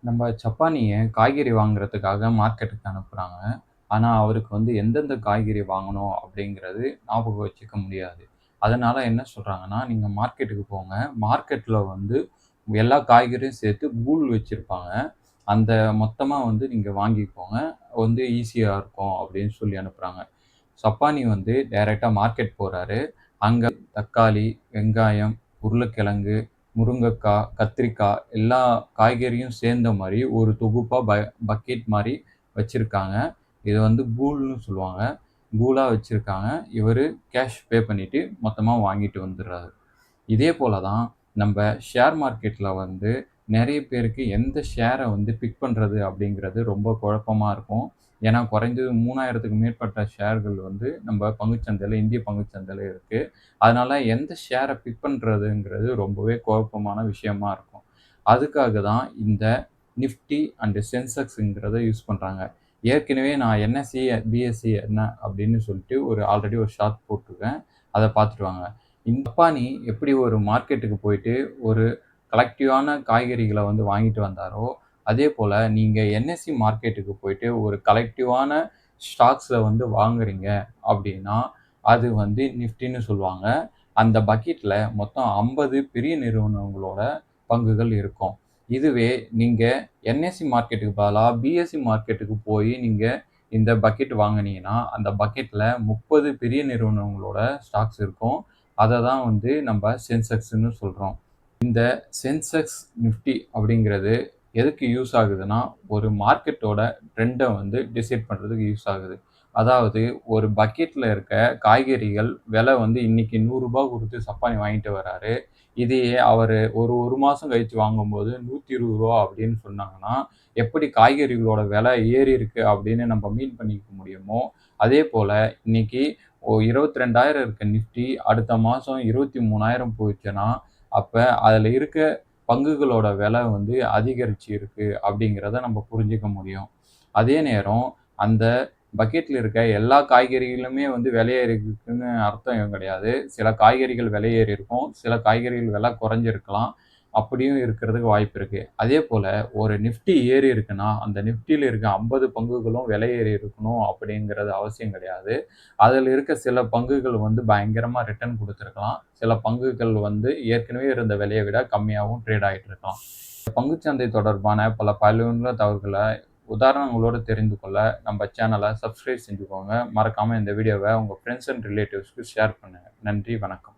நம்ம சப்பானிய காய்கறி வாங்குறதுக்காக மார்க்கெட்டுக்கு அனுப்புறாங்க. ஆனா, அவருக்கு வந்து எந்தெந்த காய்கறி வாங்கணும் அப்படிங்கிறது ஞாபகம் வச்சுக்க முடியாது. அதனால என்ன சொல்றாங்கன்னா, "நீங்க மார்க்கெட்டுக்கு போங்க. மார்க்கெட்ல வந்து எல்லா காய்கறியும் சேர்த்து கூழ் வச்சிருப்பாங்க. அந்த மொத்தமா வந்து நீங்க வாங்கிக்கோங்க. வந்து ஈஸியா இருக்கும்." அப்படின்னு சொல்லி அனுப்புறாங்க. சப்பானி வந்து டைரக்ட்டா மார்க்கெட் போறாரு. அங்க தக்காளி, வெங்காயம், உருளைக்கிழங்கு, முருங்கக்கா, கத்திரிக்கா எல்லா காய்கறியும் சேர்ந்த மாரி ஒரு தொகுப்பா பக்கெட் மாரி வச்சிருக்காங்க. இத வந்து கூழ்ன்னு சொல்லுவாங்க. கூழா வச்சிருக்காங்க. இவரு கேஷ் பே பண்ணிட்டு மொத்தமா வாங்கிட்டு வந்துர்றாரு. இதே போல தான் நம்ப ஷேர் மார்க்கெட்ல வந்து நெறைய பேருக்கு எந்த ஷேர வந்து பிக் பண்றது அப்படிங்கிறது ரொம்ப குழப்பமா இருக்கும். ஏன்னா குறைஞ்சது 3000க்கு மேற்பட்ட ஷேர்கள் வந்து நம்ப பங்குச்சந்தையில இந்திய பங்குச்சந்தையில இருக்கு. அதனால எந்த ஷேர பிக் பண்றதுங்கிறது ரொம்பவே குழப்பமான விஷயமா இருக்கும். அதுக்காக தான் இந்த நிஃப்டி அண்ட் சென்செக்ஸ்ங்கிறத யூஸ் பண்றாங்க. ஏற்கனவே நான் என்எஸ்இ, பிஎஸ்இ என்ன அப்படின்னு சொல்லிட்டு ஆல்ரெடி ஒரு ஷார்ட் போட்டிருக்கேன். அத பார்த்துட்டு வாங்க. இந்த ஜப்பானி எப்படி ஒரு மார்க்கெட்டுக்கு போயிட்டு ஒரு கலெக்டிவான காய்கறிகள வந்து வாங்கிட்டு வந்தாரோ, அதேபோல நீங்க என்எஸ்இ மார்க்கெட்டுக்கு போயிட்டு ஒரு கலெக்டிவான ஸ்டாக்ஸ வந்து வாங்குறீங்க அப்படின்னா, அது வந்து நிஃப்டின்னு சொல்லுவாங்க. அந்த பக்கெட்ல மொத்தம் 50 பெரிய நிறுவனங்களோட பங்குகள் இருக்கும். இதுவே நீங்க என்எஸ்இ மார்க்கெட்டுக்கு பதிலா பிஎஸ்இ மார்க்கெட்டுக்கு போய் நீங்க இந்த பக்கெட் வாங்குனீங்கன்னா, அந்த பக்கெட்ல 30 பெரிய நிறுவனங்களோட ஸ்டாக்ஸ் இருக்கும். அத தான் வந்து நம்ப சென்செக்ஸ்ன்னு சொல்றோம். இந்த சென்செக்ஸ், நிஃப்டி அப்படிங்கிறது எதுக்கு யூஸ் ஆகுதுன்னா, ஒரு மார்க்கெட்டோட ட்ரெண்ட வந்து டிசைட் பண்றதுக்கு யூஸ் ஆகுது. அதாவது ஒரு பக்கெட்ல இருக்க காய்கறிகள் விலை வந்து இன்னைக்கு ரூ. 100 குடுத்து சப்பாளி வாங்கிட்டு வராரு. இதையே அவரு ஒரு மாசம் கழிச்சு வாங்கும்போது ரூ. 120 அப்படின்னு சொன்னாங்கன்னா, எப்படி காய்கறிகளோட விலை ஏறியிருக்கு அப்படின்னு நம்ம மீன் பண்ணிக்க முடியுமோ, அதேபோல இன்னைக்கு 22,000 இருக்க நிஃப்டி அடுத்த மாசம் 23,000 போச்சுன்னா, அப்ப அதுல இருக்க பங்குகளோட விலை வந்து அதிகரிச்சு இருக்கு அப்படிங்கிறத நம்ம புரிஞ்சுக்க முடியும். அதே நேரம் அந்த பக்கெட்ல இருக்க எல்லா காய்கறிகளுமே வந்து விலை ஏறி இருக்குன்னு அர்த்தம் கிடையாது. சில காய்கறிகள் விலை ஏறி இருக்கும். சில காய்கறிகள் விலை குறைஞ்சிருக்கலாம். அப்படியும் இருக்கிறதுக்கு வாய்ப்பு இருக்கு. அதேபோல ஒரு நிஃப்டி ஏறி இருக்குன்னா, அந்த நிஃப்டில இருக்க 50 பங்குகளும் விலை ஏறி இருக்கணும் அப்படிங்கிறது அவசியம் கிடையாது. அதுல இருக்க சில பங்குகள் வந்து பயங்கரமா ரிட்டர்ன் குடுத்திருக்கலாம். சில பங்குகள் வந்து ஏற்கனவே இருந்த விலைய விட கம்மியாவும் ட்ரேட் ஆயிட்டு இருக்கலாம். பங்குச்சந்தை தொடர்பான பல பயனுள்ள தகவல்கள உதாரணங்களோடு தெரிந்து கொள்ள நம்ம சேனல சப்ஸ்கிரைப் செஞ்சுக்கோங்க. மறக்காம இந்த வீடியோவ உங்க ஃபிரெண்ட்ஸ் அண்ட் ரிலேட்டிவ்ஸ்க்கு ஷேர் பண்ணுங்க. நன்றி, வணக்கம்.